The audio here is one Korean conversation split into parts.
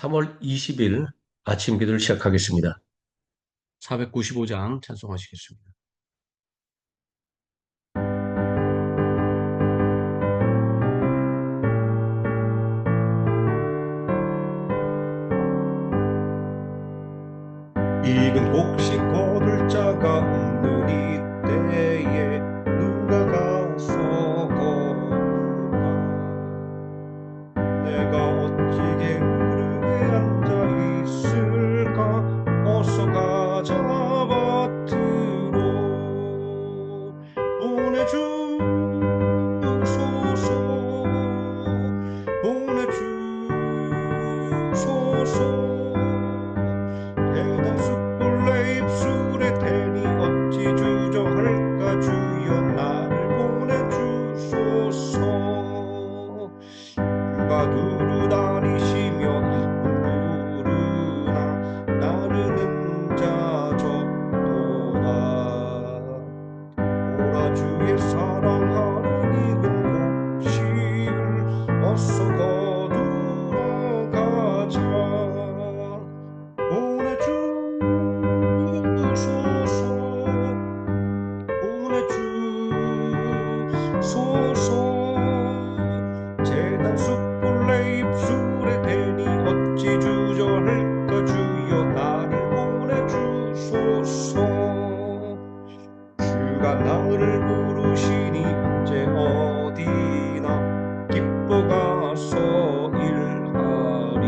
3월 20일 아침 기도를 시작하겠습니다. 495장 찬송하시겠습니다. 익은 곡식 거둘 자가 없는 이때에 누가 가서 거두까. 내가 어찌 게으르게 앉아 있을까. 어서 가자 밭으로 보내주소서. 보내주소서. 대단 숯불 내 입술에 대니 어찌 주저할까. 주여 나를 보내주소서. 그가 두루 다니시며 일꾼 부르나 나르는 자 적도다. 오라 주의 사랑하는 익은 곡식을 어서 거두러 가자. 보내주소서. 보내주소서. 재단 숯불 내 입술에 대니 어찌 주저할까. 주여 나를 보내주소서. 주가 나를 부르시니 이제 어디나 기뻐 가서 일하리.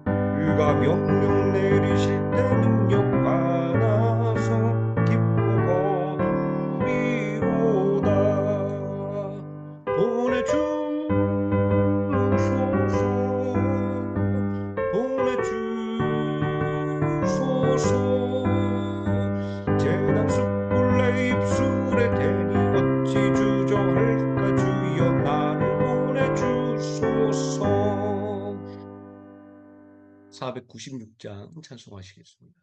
그가 명령 내리실 때 능력 받아서 기뻐 거두리로다. 보내주소서. 보내주소서. 재단 숯불 내 입술에 대니 어찌 주저할까. 주여 나를 보내주소서. 496장 찬송하시겠습니다.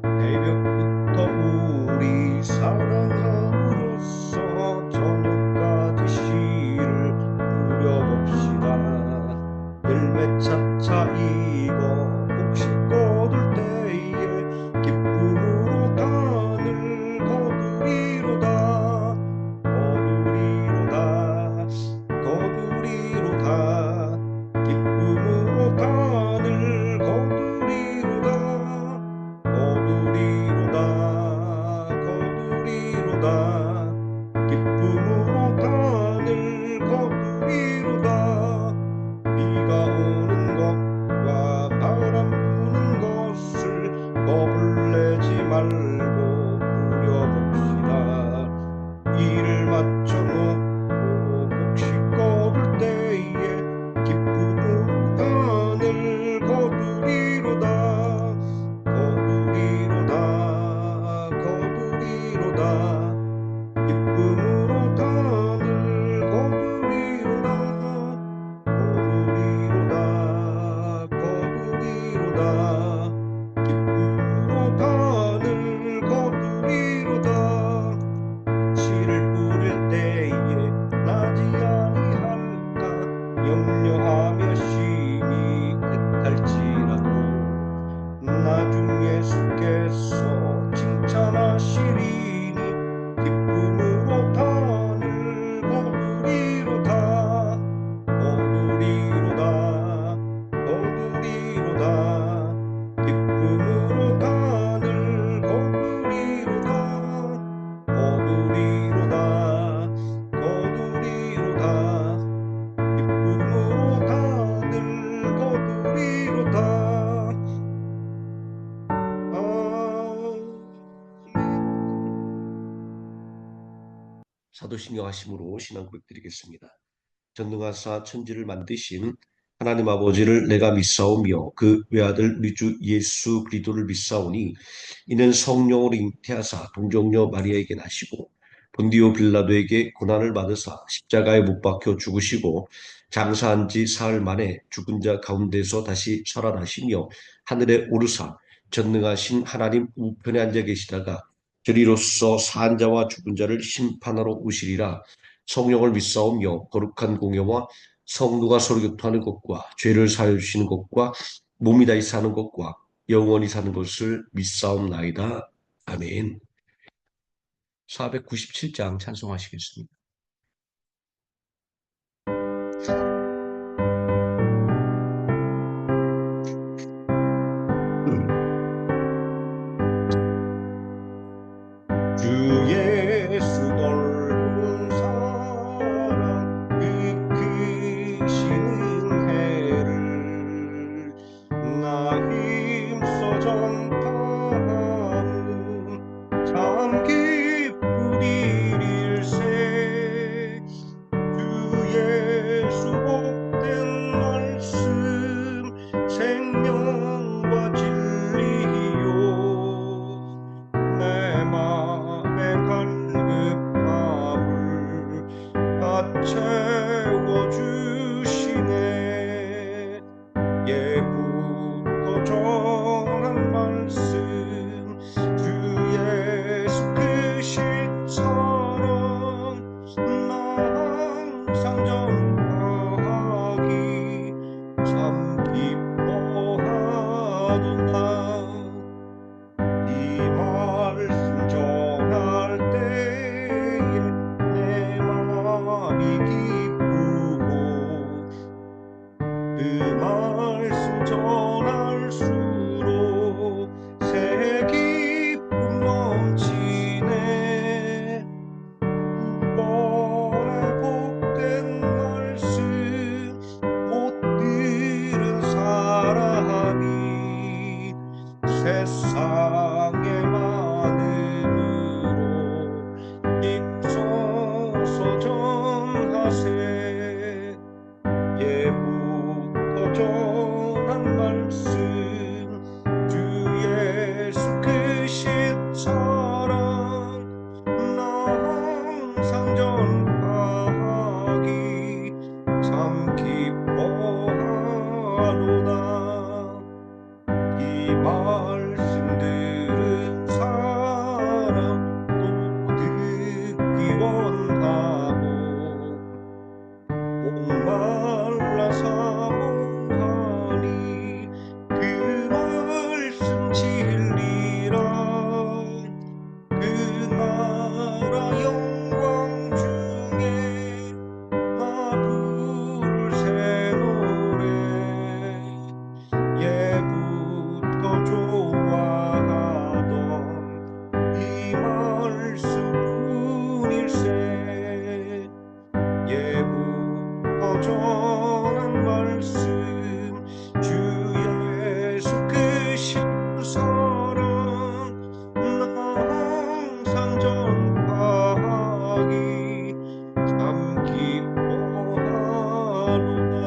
새벽부터 우리 사랑함으로써 저녁까지 시를 뿌려봅시다. 열매 차차 익어 곡식 거둘 때에 기쁨으로 간을 거두리로다. 거두리로다. 거두리로다. 기쁨으로 간을 거두리로다. 거두리로다. 거두리로다. 기쁨으로 간을 거두리로다. 비가 오는 것과 바람 부는 것을 겁을 내지 말고 부려봅시다. 일을 마쳐 놓고 곡식 거둘 때에 기쁨으로 간을 거두리로다. 거두리로다. 거두리로다. 기쁨으로 간을 거두리로다. 거두리로다. 거두리로다. 기쁨으로 간을 거두리로다. 씨를 뿌릴 때에 나지 아니할까. 염려하며 심히 애탈지라도 나중 예수께서 칭찬하시리니 기쁨으로 간을 거두리로다. 거두리로다. 거두리로다. 기쁨으로 간을 거두리로다. 거두리로다. 거두리로다. 기쁨으로 간을 거두리로다. 사도신경 하심으로 신앙 고백드리겠습니다. 전능하사 천지를 만드신 하나님 아버지를 내가 믿사오며 그 외아들 우리 주 예수 그리스도를 믿사오니 이는 성령으로 잉태하사 동정녀 마리아에게 나시고 본디오 빌라도에게 고난을 받으사 십자가에 못 박혀 죽으시고 장사한 지 사흘 만에 죽은 자 가운데서 다시 살아나시며 하늘에 오르사 전능하신 하나님 우편에 앉아 계시다가 저리로서 사한 자와 죽은 자를 심판하러 오시리라. 성령을 믿사오며 거룩한 공예와 성도가 서로 교통하는 것과 죄를 사하여 주시는 것과 몸이 다시 사는 것과 영원히 사는 것을 믿사옵나이다. 아멘. 497장 찬송하시겠습니다. 주 예수 넓은 사랑 이끄시는 해를 나 힘써 전파하는 참 기쁘리일세. 주 예수 복된 말씀 생명과 진리요 내 맘에 갈급함을 다 채워주시네. 예부터 전한 말씀 주 예수 그 실처럼 나 항상 전하기 참 기뻐하도다. 이 말씀 전할 때에 내 마음이 기쁘고 그 말씀 전할수록 새 기쁨 넘치네. 구원의 복된 말씀 못 들은 사람이 세상에 많음으로 입서서 전하세. 예부터 전한 말씀 주 예수 그 실처럼 나 항상 전하기 참 기뻐하노다. 이 말씀 들은 사람 또 듣기 원하고 목말라 사모하니 그 말씀 진리라. 그 나라 영광 중에 나 부를 새 노래. 예부터 좋아하던 이 말씀뿐일세. 예부터 전한 말씀 주 예수 그 신사랑 나 항상 전하기 참 기뻐하노다.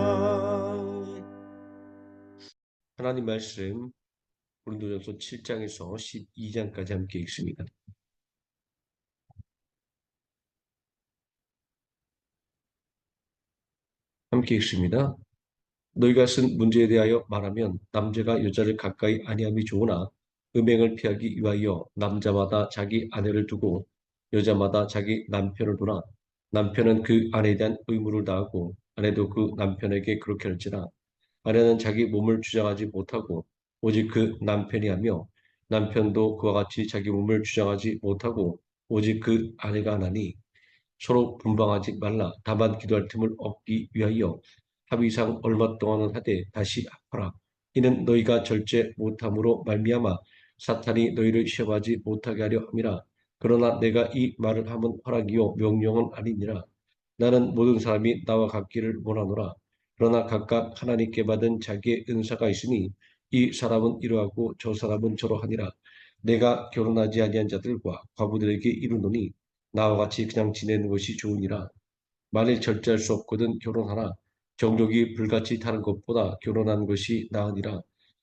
하나님 말씀 고린도전서 7장에서 12장까지 함께 읽습니다. 함께 읽습니다. 너희가 쓴 문제에 대하여 말하면 남자가 여자를 가까이 아니함이 좋으나 음행을 피하기 위하여 남자마다 자기 아내를 두고 여자마다 자기 남편을 두나 남편은 그 아내에 대한 의무를 다하고 아내도 그 남편에게 그렇게 할지라. 아내는 자기 몸을 주장하지 못하고 오직 그 남편이 하며 남편도 그와 같이 자기 몸을 주장하지 못하고 오직 그 아내가 하나니 서로 분방하지 말라. 다만 기도할 틈을 얻기 위하여 합의상 얼마 동안은 하되 다시 합하라. 이는 너희가 절제 못함으로 말미암아 사탄이 너희를 시험하지 못하게 하려 함이라. 그러나 내가 이 말을 함은 허락이요 명령은 아니니라. 나는 모든 사람이 나와 같기를 원하노라. 그러나 각각 하나님께 받은 자기의 은사가 있으니 이 사람은 이러하고 저 사람은 저러하니라. 내가 결혼하지 아니한 자들과 과부들에게 이르노니 나와 같이 그냥 지내는 것이 좋으니라. 만일 절제할 수 없거든 결혼하라. 정욕이 불같이 타는 것보다 결혼한 것이 나으니라.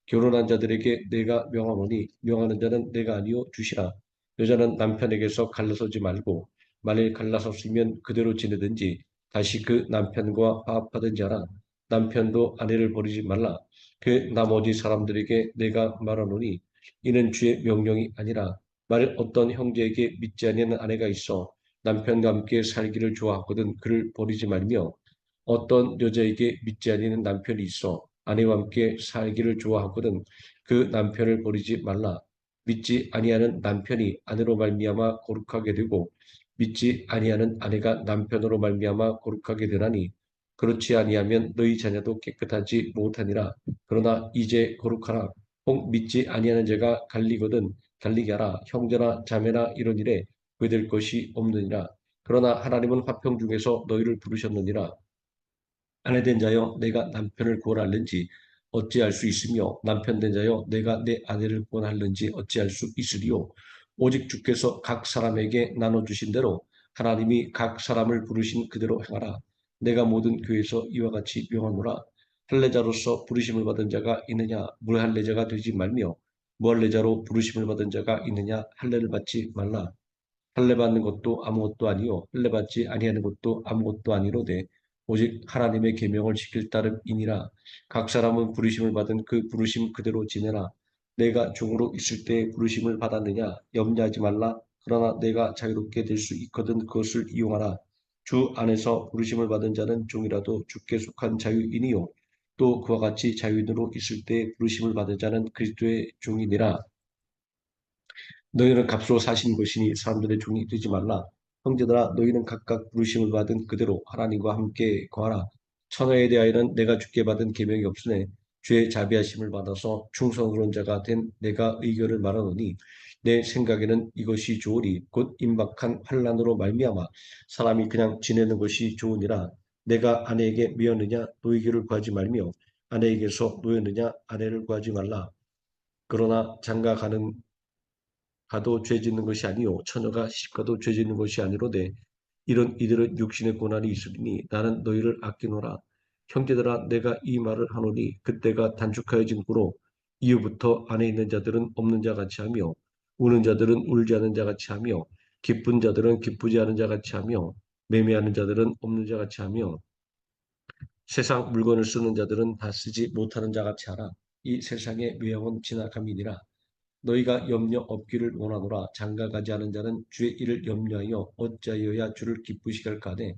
결혼한 자들에게 내가 명하노니 명하는 자는 내가 아니요 주시라. 여자는 남편에게서 갈라서지 말고 만일 갈라섰으면 그대로 지내든지 다시 그 남편과 화합하든지 하라. 남편도 아내를 버리지 말라. 그 나머지 사람들에게 내가 말하노니 이는 주의 명령이 아니라 만일 어떤 형제에게 믿지 아니하는 아내가 있어 남편과 함께 살기를 좋아하거든 그를 버리지 말며 어떤 여자에게 믿지 아니하는 남편이 있어 아내와 함께 살기를 좋아하거든 그 남편을 버리지 말라. 믿지 아니하는 남편이 아내로 말미암아 거룩하게 되고 믿지 아니하는 아내가 남편으로 말미암아 거룩하게 되나니 그렇지 아니하면 너희 자녀도 깨끗하지 못하니라. 그러나 이제 거룩하라. 혹 믿지 아니하는 자가 갈리거든 갈리게 하라. 형제나 자매나 이런 일에 그될 것이 없느니라. 그러나 하나님은 화평 중에서 너희를 부르셨느니라. 아내된 자여 내가 남편을 구원할는지 어찌할 수 있으며 남편된 자여 내가 내 아내를 구원할는지 어찌할 수 있으리요. 오직 주께서 각 사람에게 나눠주신 대로 하나님이 각 사람을 부르신 그대로 행하라. 내가 모든 교회에서 이와 같이 명하노라. 할례자로서 부르심을 받은 자가 있느냐 무할례자가 되지 말며 무할례자로 부르심을 받은 자가 있느냐 할례를 받지 말라. 할례 받는 것도 아무것도 아니요 할례 받지 아니하는 것도 아무것도 아니로되 오직 하나님의 계명을 지킬 따름이니라. 각 사람은 부르심을 받은 그 부르심 그대로 지내라. 내가 종으로 있을 때 부르심을 받았느냐 염려하지 말라. 그러나 내가 자유롭게 될 수 있거든 그것을 이용하라. 주 안에서 부르심을 받은 자는 종이라도 주께 속한 자유인이요 또 그와 같이 자유인으로 있을 때 부르심을 받은 자는 그리스도의 종이니라. 너희는 값으로 사신 것이니 사람들의 종이 되지 말라. 형제들아 너희는 각각 부르심을 받은 그대로 하나님과 함께 거하라. 처녀에 대하여는 내가 주께 받은 계명이 없으네 주의 자비하심을 받아서 충성스러운 자가 된 내가 의견을 말하노니 내 생각에는 이것이 좋으리 곧 임박한 환난으로 말미암아 사람이 그냥 지내는 것이 좋으니라. 내가 아내에게 미웠느냐 노이기를 구하지 말며 아내에게서 노였느냐 아내를 구하지 말라. 그러나 장가 가도 죄 짓는 것이 아니요 처녀가 시집가도 죄 짓는 것이 아니로되 이런 이들은 육신의 고난이 있으리니 나는 너희를 아끼노라. 형제들아 내가 이 말을 하노니 그때가 단축하여진 후로 이후부터 안에 있는 자들은 없는 자 같이 하며 우는 자들은 울지 않은 자 같이 하며 기쁜 자들은 기쁘지 않은 자 같이 하며 매매하는 자들은 없는 자 같이 하며 세상 물건을 쓰는 자들은 다 쓰지 못하는 자 같이 하라. 이 세상의 묘형은 지나감이니라. 너희가 염려 없기를 원하노라. 장가가지 않은 자는 주의 일을 염려하여 어찌하여야 주를 기쁘시게 할까 하되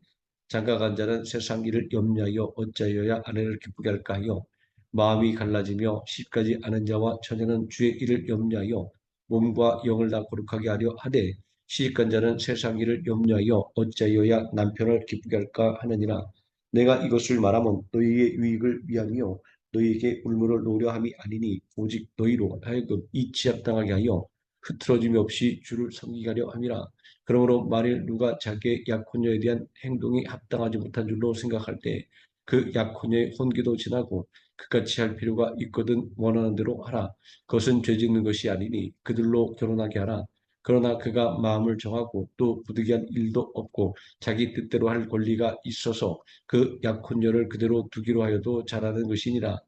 장가간 자는 세상 일을 염려하여 어찌하여야 아내를 기쁘게 할까 하여 마음이 갈라지며 시집가지 않은 자와 처녀는 주의 일을 염려하여 몸과 영을 다 거룩하게 하려 하되 시집간 자는 세상 일을 염려하여 어찌하여야 남편을 기쁘게 할까 하느니라. 내가 이것을 말하면 너희의 유익을 위함이요 너희에게 울무를 놓으려 함이 아니니 오직 너희로 하여금 이 취합당하게 하여 흐트러짐이 없이 주를 섬기게 하려 함이라. 그러므로 만일 누가 자기의 약혼녀에 대한 행동이 합당하지 못한 줄로 생각할 때 그 약혼녀의 혼기도 지나고 그같이 할 필요가 있거든 원하는 대로 하라. 그것은 죄짓는 것이 아니니 그들로 결혼하게 하라. 그러나 그가 마음을 정하고 또 부득이한 일도 없고 자기 뜻대로 할 권리가 있어서 그 약혼녀를 그대로 두기로 하여도 잘하는 것이니라.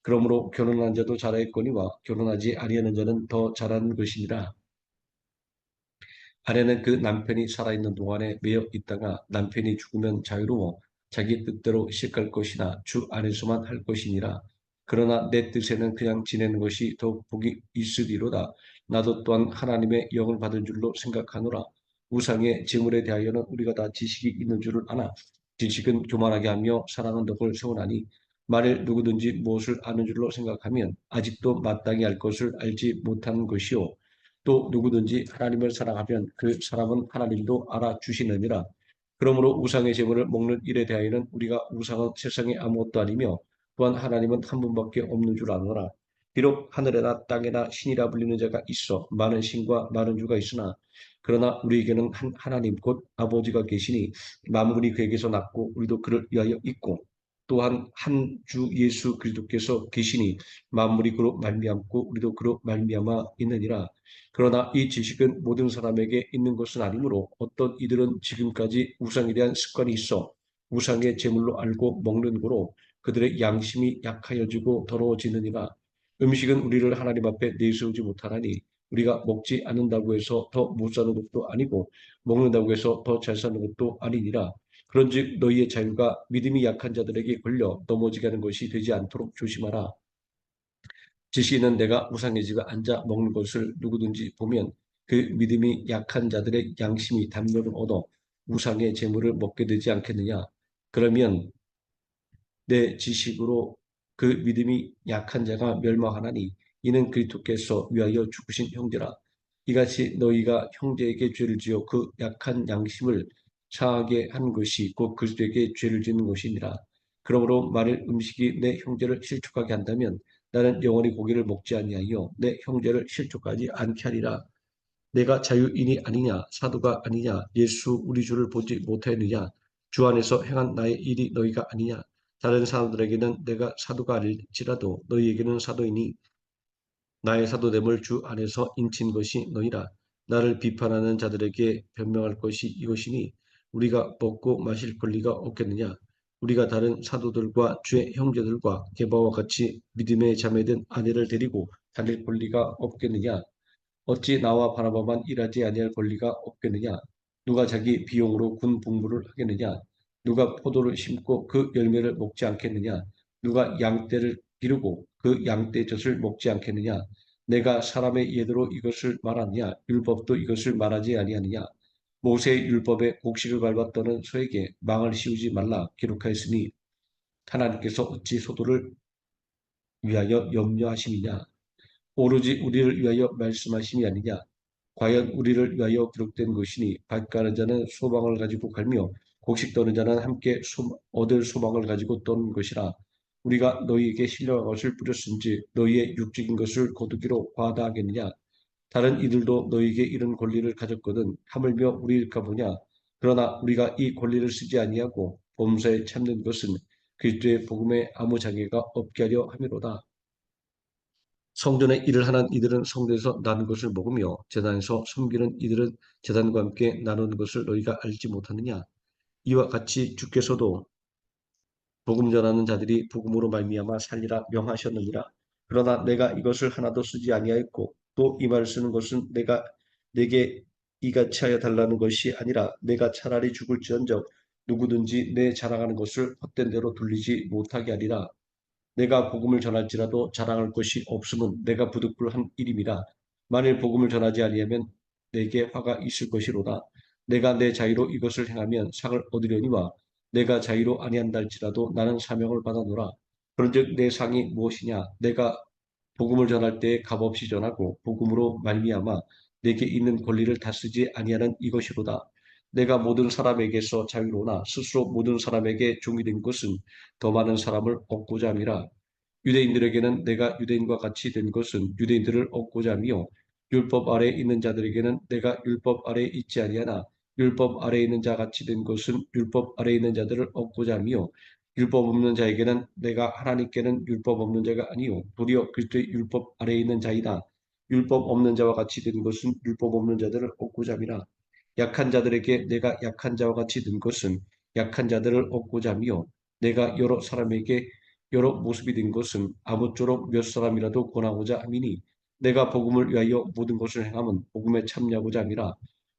그러므로 결혼한 자도 잘하였거니와 결혼하지 아니하는 자는 더 잘하는 것이니라. 아내는 그 남편이 살아있는 동안에 매여 있다가 남편이 죽으면 자유로워 자기 뜻대로 시작할 것이나 주 안에서만 할 것이니라. 그러나 내 뜻에는 그냥 지내는 것이 더 복이 있으리로다. 나도 또한 하나님의 영을 받은 줄로 생각하노라. 우상의 재물에 대하여는 우리가 다 지식이 있는 줄을 아나 지식은 교만하게 하며 사랑은 덕을 세우나니 만일 누구든지 무엇을 아는 줄로 생각하면 아직도 마땅히 알 것을 알지 못하는 것이요 또 누구든지 하나님을 사랑하면 그 사람은 하나님도 알아주시느니라. 그러므로 우상의 제물을 먹는 일에 대하여는 우리가 우상은 세상에 아무것도 아니며 또한 하나님은 한 분밖에 없는 줄 아노라. 비록 하늘에나 땅에나 신이라 불리는 자가 있어 많은 신과 많은 주가 있으나 그러나 우리에게는 한 하나님 곧 아버지가 계시니 만군이 그에게서 났고 우리도 그를 위하여 있고 또한 한 주 예수 그리스도께서 계시니 만물이 그로 말미암고 우리도 그로 말미암아 있느니라. 그러나 이 지식은 모든 사람에게 있는 것은 아니므로 어떤 이들은 지금까지 우상에 대한 습관이 있어 우상의 제물로 알고 먹는 거로 그들의 양심이 약하여지고 더러워지느니라. 음식은 우리를 하나님 앞에 내세우지 못하나니 우리가 먹지 않는다고 해서 더 못 사는 것도 아니고 먹는다고 해서 더 잘 사는 것도 아니니라. 그런즉 너희의 자유가 믿음이 약한 자들에게 걸려 넘어지게 하는 것이 되지 않도록 조심하라. 지시는 내가 우상의 집에 앉아 먹는 것을 누구든지 보면 그 믿음이 약한 자들의 양심이 담력을 얻어 우상의 재물을 먹게 되지 않겠느냐. 그러면 내 지식으로 그 믿음이 약한 자가 멸망하나니 이는 그리스도께서 위하여 죽으신 형제라. 이같이 너희가 형제에게 죄를 지어 그 약한 양심을 상하게 한 것이 곧 그리스도에게 죄를 짓는 것이니라. 그러므로 만일 음식이 내 형제를 실족하게 한다면 나는 영원히 고기를 먹지 아니하여 내 형제를 실족하지 않게 하리라. 내가 자유인이 아니냐 사도가 아니냐 예수 우리 주를 보지 못하였느냐 주 안에서 행한 나의 일이 너희가 아니냐. 다른 사람들에게는 내가 사도가 아닐지라도 너희에게는 사도이니 나의 사도됨을 주 안에서 인친 것이 너희라. 나를 비판하는 자들에게 변명할 것이 이것이니 우리가 먹고 마실 권리가 없겠느냐. 우리가 다른 사도들과 주의 형제들과 게바와 같이 믿음의 자매된 아내를 데리고 다닐 권리가 없겠느냐. 어찌 나와 바나바만 일하지 아니할 권리가 없겠느냐? 누가 자기 비용으로 군 복무를 하겠느냐? 누가 포도를 심고 그 열매를 먹지 않겠느냐? 누가 양떼를 기르고 그 양떼 젖을 먹지 않겠느냐? 내가 사람의 예대로 이것을 말하느냐? 율법도 이것을 말하지 아니하느냐? 모세의 율법에 곡식을 밟아 떠는 소에게 망을 씌우지 말라 기록하였으니 하나님께서 어찌 소도를 위하여 염려하심이냐? 오로지 우리를 위하여 말씀하심이 아니냐. 과연 우리를 위하여 기록된 것이니 밭 가는 자는 소망을 가지고 갈며 곡식 떠는 자는 함께 얻을 소망을 가지고 떠는 것이라. 우리가 너희에게 신령한 것을 뿌렸은지 너희의 육적인 것을 거두기로 과다하겠느냐. 다른 이들도 너희에게 이런 권리를 가졌거든 하물며 우리일까 보냐. 그러나 우리가 이 권리를 쓰지 아니하고 범사에 참는 것은 그리스도의 복음에 아무 장애가 없게 하려 함이로다. 성전에 일을 하는 이들은 성전에서 나눈 것을 먹으며 제단에서 섬기는 이들은 제단과 함께 나누는 것을 너희가 알지 못하느냐. 이와 같이 주께서도 복음 전하는 자들이 복음으로 말미암아 살리라 명하셨느니라. 그러나 내가 이것을 하나도 쓰지 아니하였고 또 이 말을 쓰는 것은 내게 이같이 하여 달라는 것이 아니라 내가 차라리 죽을지언정 누구든지 내 자랑하는 것을 헛된 대로 돌리지 못하게 하리라. 내가 복음을 전할지라도 자랑할 것이 없음은 내가 부득불한 일임이라. 만일 복음을 전하지 아니하면 내게 화가 있을 것이로다. 내가 내 자유로 이것을 행하면 상을 얻으려니와 내가 자유로 아니한다 할지라도 나는 사명을 받아노라. 그런즉 내 상이 무엇이냐? 내가 복음을 전할 때에 값없이 전하고 복음으로 말미암아 내게 있는 권리를 다 쓰지 아니하는 이것이로다. 내가 모든 사람에게서 자유로나 스스로 모든 사람에게 종이 된 것은 더 많은 사람을 얻고자 함이라. 유대인들에게는 내가 유대인과 같이 된 것은 유대인들을 얻고자 하며 율법 아래에 있는 자들에게는 내가 율법 아래에 있지 아니하나 율법 아래에 있는 자 같이 된 것은 율법 아래에 있는 자들을 얻고자 하며 율법 없는 자에게는 내가 하나님께는 율법 없는 자가 아니요 도리어 그리스도의 율법 아래에 있는 자이다. 율법 없는 자와 같이 된 것은 율법 없는 자들을 얻고자 함이라. 약한 자들에게 내가 약한 자와 같이 된 것은 약한 자들을 얻고자 하며 내가 여러 사람에게 여러 모습이 된 것은 아무쪼록 몇 사람이라도 권하고자 함이니 내가 복음을 위하여 모든 것을 행함은 복음에 참여하고자 함이라.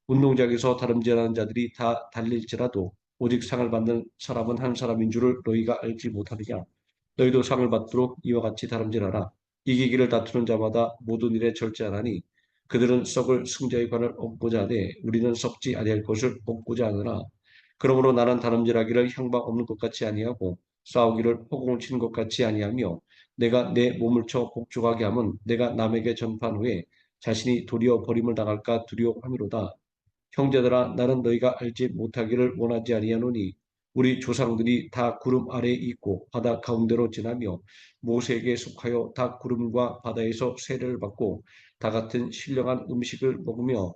운동장에서 다름질하는 자들이 다 달릴지라도 오직 상을 받는 사람은 한 사람인 줄을 너희가 알지 못하느냐. 너희도 상을 받도록 이와 같이 다름질하라. 이기기를 다투는 자마다 모든 일에 절제하나니 그들은 썩을 승자의 관을 얻고자 하되 우리는 썩지 아니할 것을 얻고자 하느라. 그러므로 나는 다름질하기를 향방 없는 것 같이 아니하고 싸우기를 허공을 치는 것 같이 아니하며 내가 내 몸을 쳐 복종하게 함은 내가 남에게 전파한 후에 자신이 도리어 버림을 당할까 두려워함이로다. 형제들아 나는 너희가 알지 못하기를 원하지 아니하노니 우리 조상들이 다 구름 아래에 있고 바다 가운데로 지나며 모세에게 속하여 다 구름과 바다에서 세례를 받고 다 같은 신령한 음식을 먹으며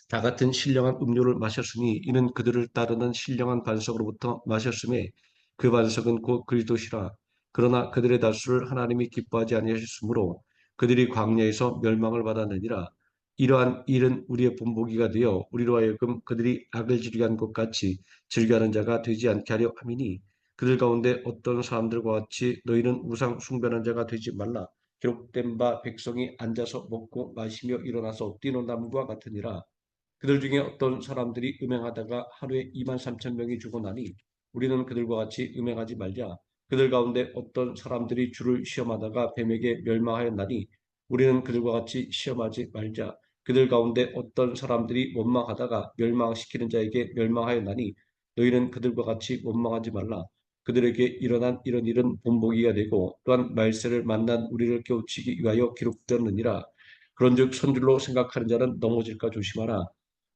다 같은 신령한 음료를 마셨으니 이는 그들을 따르는 신령한 반석으로부터 마셨음에 그 반석은 곧 그리스도시라. 그러나 그들의 다수를 하나님이 기뻐하지 아니하셨으므로 그들이 광야에서 멸망을 받았느니라. 이러한 일은 우리의 본보기가 되어 우리로 하여금 그들이 악을 즐겨한 것 같이 즐겨하는 자가 되지 않게 하려 함이니 그들 가운데 어떤 사람들과 같이 너희는 우상 숭배하는 자가 되지 말라. 기록된 바 백성이 앉아서 먹고 마시며 일어나서 뛰노남과 같으니라. 그들 중에 어떤 사람들이 음행하다가 하루에 2만 3천 명이 죽어나니 우리는 그들과 같이 음행하지 말자. 그들 가운데 어떤 사람들이 주를 시험하다가 뱀에게 멸망하였나니 우리는 그들과 같이 시험하지 말자. 그들 가운데 어떤 사람들이 원망하다가 멸망시키는 자에게 멸망하였나니 너희는 그들과 같이 원망하지 말라. 그들에게 일어난 이런 일은 본보기가 되고 또한 말세를 만난 우리를 깨우치기 위하여 기록되었느니라. 그런즉 손줄로 생각하는 자는 넘어질까 조심하라.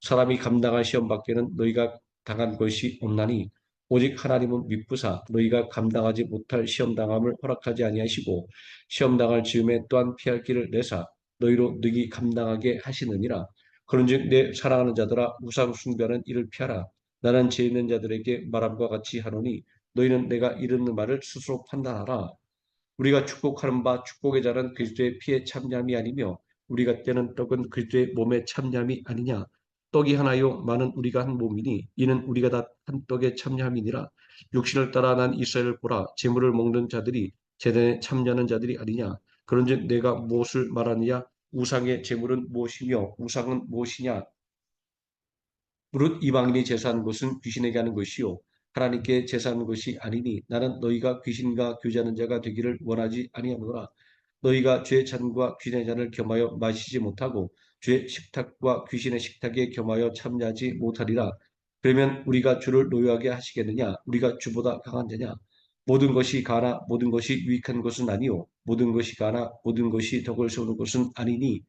사람이 감당할 시험 밖에는 너희가 당한 것이 없나니 오직 하나님은 미쁘사 너희가 감당하지 못할 시험 당함을 허락하지 아니하시고 시험 당할 즈음에 또한 피할 길을 내사 너희로 능히 감당하게 하시느니라. 그런즉 내 사랑하는 자들아 우상 숭배하는 이를 피하라. 나는 죄 있는 자들에게 말함과 같이 하노니 너희는 내가 이르는 말을 스스로 판단하라. 우리가 축복하는 바 축복의 자는 그리스도의 피에 참여함이 아니며 우리가 떼는 떡은 그리스도의 몸에 참여함이 아니냐. 떡이 하나요 많은 우리가 한 몸이니 이는 우리가 다 한 떡에 참여함이니라. 육신을 따라 난 이스라엘을 보라. 제물을 먹는 자들이 제단에 참여하는 자들이 아니냐. 그런즉 내가 무엇을 말하느냐. 우상의 제물은 무엇이며 우상은 무엇이냐. 무릇 이방인이 제사하는 것은 귀신에게 하는 것이요 하나님께 제사하는 것이 아니니 나는 너희가 귀신과 교제하는 자가 되기를 원하지 아니하노라. 너희가 죄의 잔과 귀신의 잔을 겸하여 마시지 못하고 죄의 식탁과 귀신의 식탁에 겸하여 참여하지 못하리라. 그러면 우리가 주를 노여하게 하시겠느냐? 우리가 주보다 강한 자냐? 모든 것이 가나 모든 것이 유익한 것은 아니요 모든 것이 가나 모든 것이 덕을 세우는 것은 아니니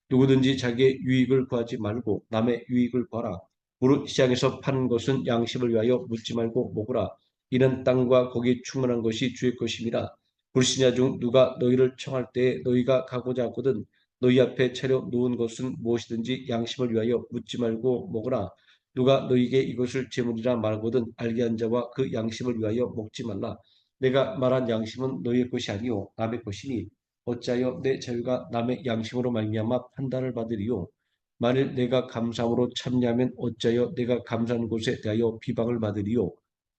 누구든지 자기의 유익을 구하지 말고 남의 유익을 구하라. 무릇 시장에서 파는 것은 양심을 위하여 묻지 말고 먹으라. 이는 땅과 거기 충만한 것이 주의 것입니다. 불신자 중 누가 너희를 청할 때에 너희가 가고자 하거든 너희 앞에 차려 놓은 것은 무엇이든지 양심을 위하여 묻지 말고 먹으라. 누가 너희에게 이것을 제물이라 말하거든 알게 한 자와 그 양심을 위하여 먹지 말라. 내가 말한 양심은 너희의 것이 아니요 남의 것이니 어찌하여 내 자유가 남의 양심으로 말미암아 판단을 받으리요. 만일 내가 감사함으로 참여하면 어찌하여 내가 감사하는 것에 대하여 비방을 받으리요.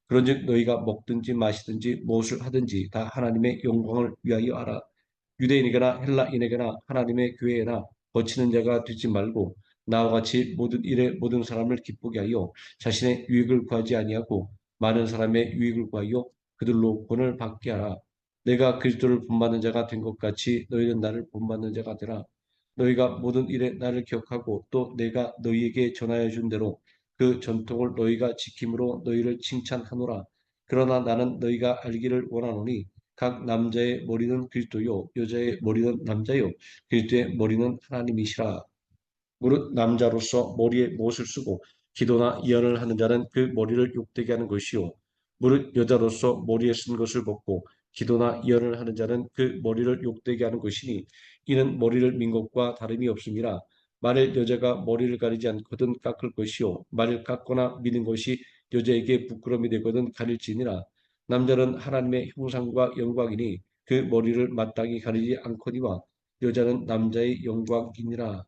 그런즉 너희가 먹든지 마시든지 무엇을 하든지 다 하나님의 영광을 위하여 하라. 유대인에게나 헬라인에게나 하나님의 교회에나 거치는 자가 되지 말고 나와 같이 모든 일에 모든 사람을 기쁘게 하여 자신의 유익을 구하지 아니하고 많은 사람의 유익을 구하여 그들로 본을 받게 하라. 내가 그리스도를 본받는 자가 된 것 같이 너희는 나를 본받는 자가 되라. 너희가 모든 일에 나를 기억하고 또 내가 너희에게 전하여 준 대로 그 전통을 너희가 지킴으로 너희를 칭찬하노라. 그러나 나는 너희가 알기를 원하노니 각 남자의 머리는 그리스도요 여자의 머리는 남자요 그리스도의 머리는 하나님이시라. 무릇 남자로서 머리에 못을 쓰고 기도나 예언을 하는 자는 그 머리를 욕되게 하는 것이요 무릇 여자로서 머리에 쓴 것을 벗고 기도나 예언을 하는 자는 그 머리를 욕되게 하는 것이니 이는 머리를 민 것과 다름이 없습니다. 만일 여자가 머리를 가리지 않거든 깎을 것이요 만일 깎거나 미는 것이 여자에게 부끄러움이 되거든 가릴지니라. 남자는 하나님의 형상과 영광이니 그 머리를 마땅히 가리지 않거니와 여자는 남자의 영광이니라.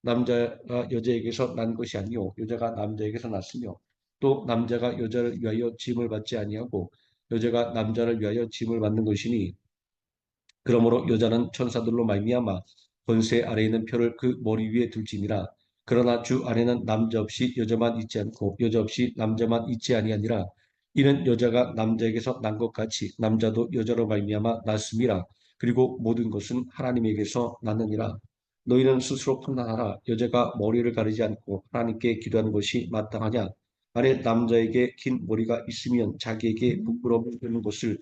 남자가 여자에게서 난 것이 아니요 여자가 남자에게서 났으며 또 남자가 여자를 위하여 짐을 받지 아니하고 여자가 남자를 위하여 짐을 받는 것이니 그러므로 여자는 천사들로 말미암아 권세 아래 있는 표를 그 머리 위에 둘지니라. 그러나 주 안에는 남자 없이 여자만 있지 않고 여자 없이 남자만 있지 아니하니라. 이는 여자가 남자에게서 난 것 같이 남자도 여자로 말미암아 났음이라. 그리고 모든 것은 하나님에게서 났느니라. 너희는 스스로 판단하라. 여자가 머리를 가리지 않고 하나님께 기도하는 것이 마땅하냐? 만일 남자에게 긴 머리가 있으면 자기에게 부끄러움을 되는 것을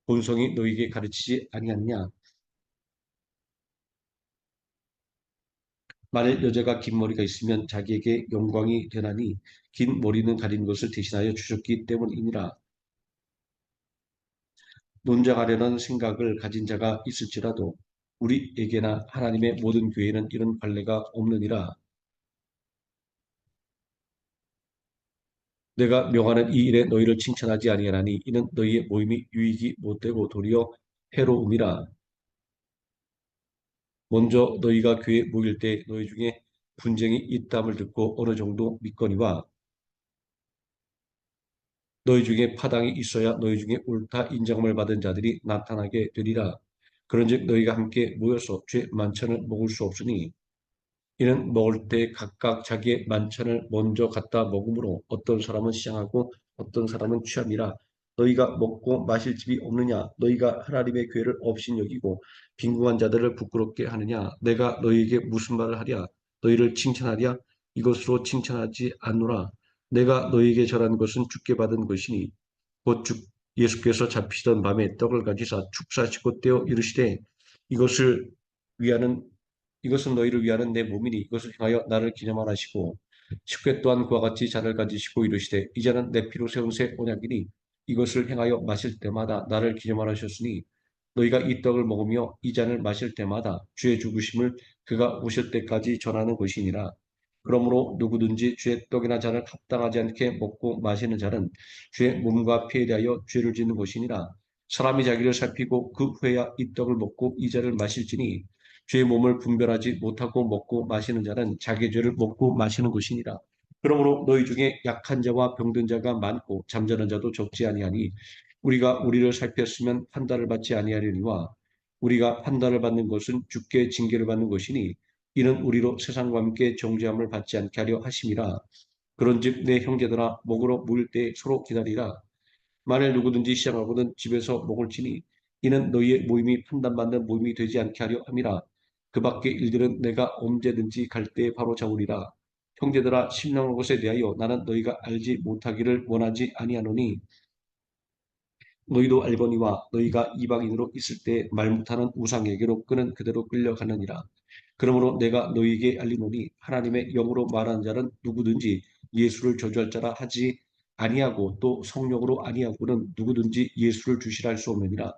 본성이 너희에게 가르치지 아니하느냐? 만일 여자가 긴 머리가 있으면 자기에게 영광이 되나니 긴 머리는 가린 것을 대신하여 주셨기 때문이니라. 논쟁하려는 생각을 가진 자가 있을지라도 우리에게나 하나님의 모든 교회에는 이런 관례가 없느니라. 내가 명하는 이 일에 너희를 칭찬하지 아니하나니 이는 너희의 모임이 유익이 못되고 도리어 해로움이라. 먼저 너희가 교회에 모일 때 너희 중에 분쟁이 있다함을 듣고 어느 정도 믿거니와 너희 중에 파당이 있어야 너희 중에 옳다 인정을 받은 자들이 나타나게 되리라. 그런즉 너희가 함께 모여서 주의 만찬을 먹을 수 없으니 이는 먹을 때 각각 자기의 만찬을 먼저 갖다 먹으므로 어떤 사람은 시장하고 어떤 사람은 취함이라. 너희가 먹고 마실 집이 없느냐? 너희가 하나님의 교회를 업신 여기고 빈궁한 자들을 부끄럽게 하느냐? 내가 너희에게 무슨 말을 하랴? 너희를 칭찬하랴? 이것으로 칭찬하지 않노라. 내가 너희에게 절한 것은 주께 받은 것이니 곧 예수께서 잡히시던 밤에 떡을 가지사 축사시고 떼어 이르시되 이것을 위하는 이것은 너희를 위하는 내 몸이니 이것을 행하여 나를 기념하라 하시고 식회 또한 그와 같이 잔을 가지시고 이르시되 이 잔은 내 피로 세운 새 언약이니 이것을 행하여 마실 때마다 나를 기념하라 하셨으니 너희가 이 떡을 먹으며 이 잔을 마실 때마다 주의 죽으심을 그가 오실 때까지 전하는 것이니라. 그러므로 누구든지 주의 떡이나 잔을 합당하지 않게 먹고 마시는 자는 주의 몸과 피에 대하여 죄를 짓는 것이니라. 사람이 자기를 살피고 그 후에야 이 떡을 먹고 이 잔을 마실지니 주의 몸을 분별하지 못하고 먹고 마시는 자는 자기의 죄를 먹고 마시는 것이니라. 그러므로 너희 중에 약한 자와 병든 자가 많고 잠자는 자도 적지 아니하니 우리가 우리를 살폈으면 판단을 받지 아니하려니와 우리가 판단을 받는 것은 주께 징계를 받는 것이니 이는 우리로 세상과 함께 정죄함을 받지 않게 하려 하심이라. 그런즉 내 형제들아 먹으러 모일 때 서로 기다리라. 만일 누구든지 시장하고는 집에서 먹을지니 이는 너희의 모임이 판단받는 모임이 되지 않게 하려 함이라. 그 밖의 일들은 내가 언제든지 갈 때에 바로 잡으리라. 형제들아 심령한 것에 대하여 나는 너희가 알지 못하기를 원하지 아니하노니 너희도 알거니와 너희가 이방인으로 있을 때 말 못하는 우상에게로 끄는 그대로 끌려가느니라. 그러므로 내가 너희에게 알리노니 하나님의 영으로 말하는 자는 누구든지 예수를 저주할 자라 하지 아니하고 또 성령으로 아니하고는 누구든지 예수를 주시라 할 수 없느니라.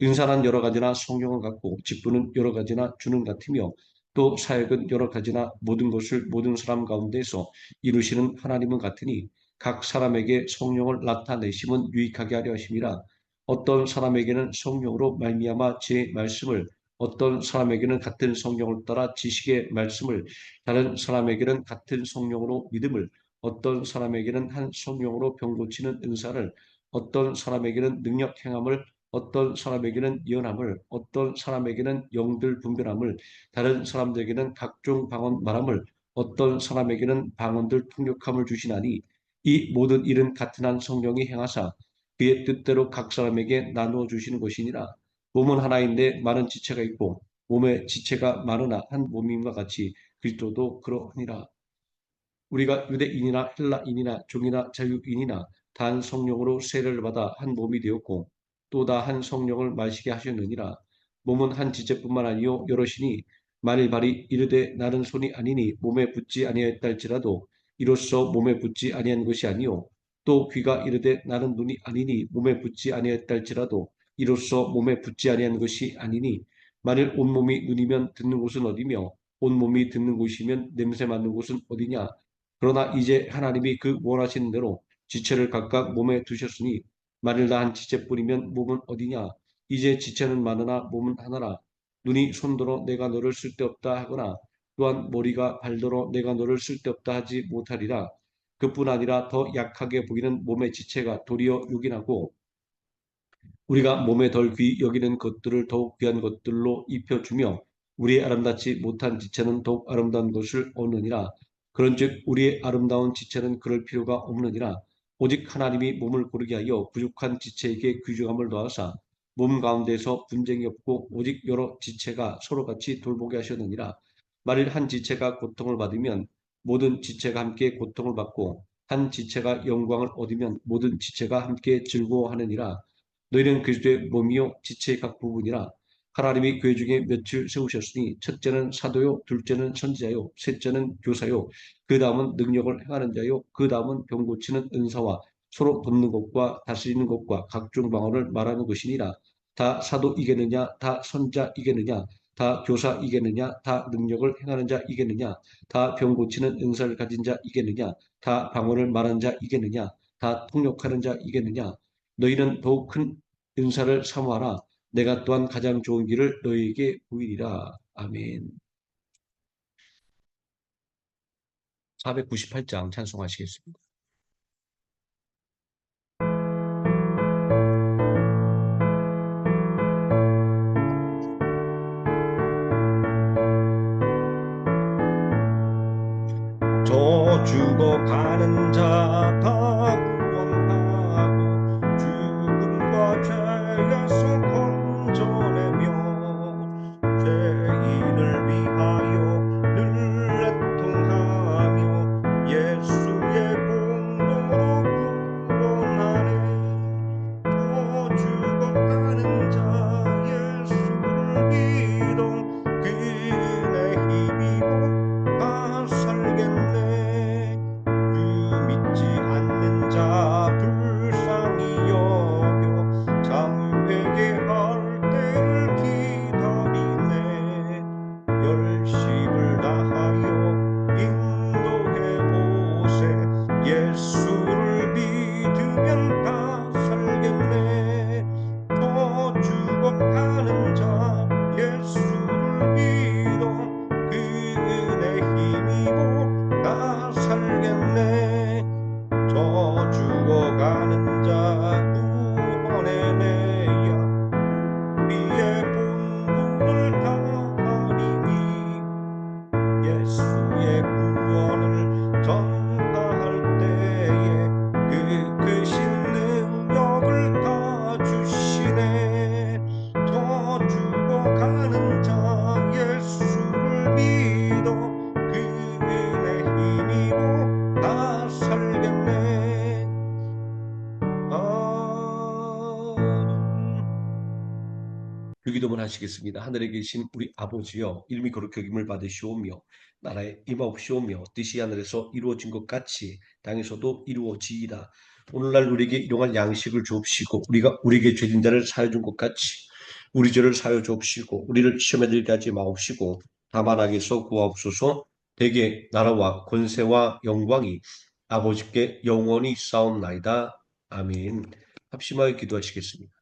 은사는 여러 가지나 성령은 같고 직분은 여러 가지나 주는 같으며 또 사역은 여러 가지나 모든 것을 모든 사람 가운데서 이루시는 하나님은 같으니 각 사람에게 성령을 나타내심은 유익하게 하려 하심이라. 어떤 사람에게는 성령으로 말미암아 제 말씀을 어떤 사람에게는 같은 성령을 따라 지식의 말씀을 다른 사람에게는 같은 성령으로 믿음을 어떤 사람에게는 한 성령으로 병 고치는 은사를 어떤 사람에게는 능력 행함을 어떤 사람에게는 예언함을 어떤 사람에게는 영들 분별함을 다른 사람들에게는 각종 방언 말함을 어떤 사람에게는 방언들 통역함을 주시나니 이 모든 일은 같은 한 성령이 행하사 그의 뜻대로 각 사람에게 나누어 주시는 것이니라. 몸은 하나인데 많은 지체가 있고 몸에 지체가 많으나 한 몸임과 같이 그리스도도 그러하니라. 우리가 유대인이나 헬라인이나 종이나 자유인이나 단 성령으로 세례를 받아 한 몸이 되었고 또 다 한 성령을 마시게 하셨느니라. 몸은 한 지체뿐만 아니요 여럿이니 만일 발이 이르되 나는 손이 아니니 몸에 붙지 아니하였다 할지라도 이로써 몸에 붙지 아니한 것이 아니요 또 귀가 이르되 나는 눈이 아니니 몸에 붙지 아니하였다 할지라도 이로써 몸에 붙지 아니한 것이 아니니 만일 온몸이 눈이면 듣는 곳은 어디며 온몸이 듣는 곳이면 냄새 맡는 곳은 어디냐. 그러나 이제 하나님이 그 원하시는 대로 지체를 각각 몸에 두셨으니 만일 나 한 지체뿐이면 몸은 어디냐. 이제 지체는 많으나 몸은 하나라. 눈이 손들어 내가 너를 쓸데없다 하거나 또한 머리가 발들어 내가 너를 쓸데없다 하지 못하리라. 그뿐 아니라 더 약하게 보이는 몸의 지체가 도리어 요긴하고 우리가 몸에 덜 귀히 여기는 것들을 더욱 귀한 것들로 입혀주며 우리의 아름답지 못한 지체는 더욱 아름다운 것을 얻느니라. 그런즉 우리의 아름다운 지체는 그럴 필요가 없느니라. 오직 하나님이 몸을 고르게 하여 부족한 지체에게 귀중함을 더하사 몸 가운데서 분쟁이 없고 오직 여러 지체가 서로같이 돌보게 하셨느니라. 만일 한 지체가 고통을 받으면 모든 지체가 함께 고통을 받고 한 지체가 영광을 얻으면 모든 지체가 함께 즐거워하느니라. 너희는 그리스도의 몸이요 지체의 각 부분이라. 하나님이 교회 중에 몇을 세우셨으니 첫째는 사도요 둘째는 선지자요 셋째는 교사요 그 다음은 능력을 행하는 자요 그 다음은 병 고치는 은사와 서로 돕는 것과 다스리는 것과 각종 방언을 말하는 것이니라. 다 사도이겠느냐 다 선자이겠느냐 다 교사이겠느냐 다 능력을 행하는 자이겠느냐 다 병 고치는 은사를 가진 자이겠느냐 다 방언을 말하는 자이겠느냐 다 통역하는 자이겠느냐. 너희는 더욱 큰 은사를 사모하라. 내가 또한 가장 좋은 길을 너희에게 보이리라. 아멘. 498장 찬송하시겠습니다. 죽어가는 자 다 구원하고 죽음과 죄에서 건져내며 죄인을 위하여 늘 애통하며 예수의 공로로 구원하네. 또 죽어가는 자 예수를 믿어 그의 힘입어 다 살겠네. 주 믿지 않는 자 불쌍히 여겨 참 회개할 때를 기다리네. 열심을 다하여 인도해 보세. 예수를 믿으면 다 살겠네. 더 죽어가는 자 예수를 믿어 그의 힘입어 다 살겠네. 저 죽어가는 자 구원해내야 우리의 본분을 다하리니 예수의 구원을 전파할 때에 그 크신 능력을 다 주시네. 더 죽어가는 자 예수를 믿어 그의 힘입어 다 살겠네. 주기도문 하시겠습니다. 하늘에 계신 우리 아버지여, 이름이 거룩히 여김을 받으시오며 나라에 임하옵시오며 뜻이 하늘에서 이루어진 것 같이 땅에서도 이루어지이다. 오늘날 우리에게 일용할 양식을 주옵시고 우리가 우리에게 죄진 자를 사하여 준 것 같이 우리 죄를 사하여 주옵시고 우리를 시험에 들게 하지 마옵시고 다만 악에서 구하옵소서. 대개 나라와 권세와 영광이 아버지께 영원히 싸움나이다. 아멘. 합심하여 기도하시겠습니다.